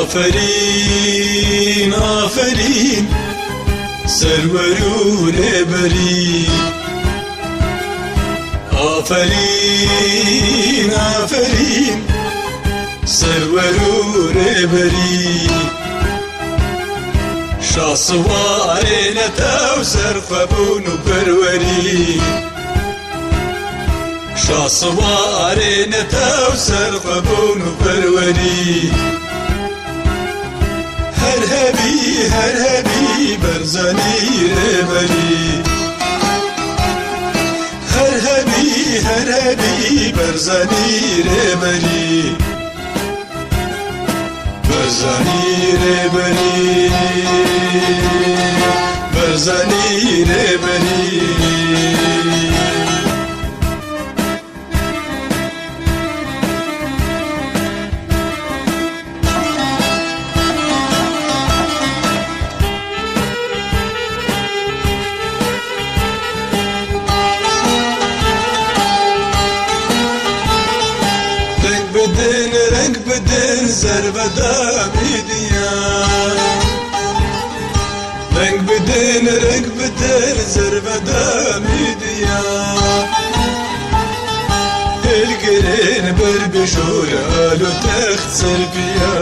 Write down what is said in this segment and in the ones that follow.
آفرین آفرین سرور و رهبری آفرین آفرین سرور و رهبری شاسوار نتا و سرخبون و پروری شاسوار نتا و سرخبون و پروری هر هبی برزنی رهبری هر هبی برزنی رهبری برزنی رهبری برزنی رهبری رنگ بدن زربدا میدیان رنگ بدن زربدا میدیان الگرین بر بشور آلو تخت سربیا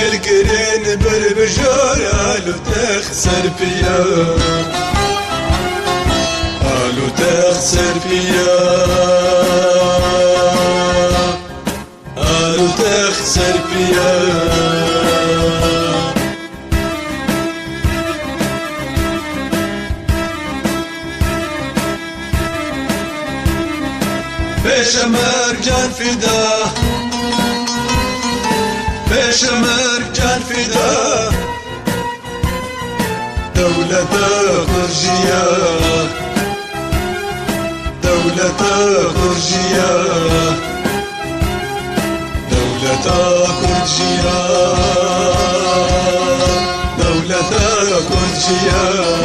الگرین بر بشور آلو تخت سربیا آلو تخت سربیا تخت سربیا بشمر جان فدا بشمر جان فدا دولة خرجية دولة خرجية دولة كرجية دولة كرجية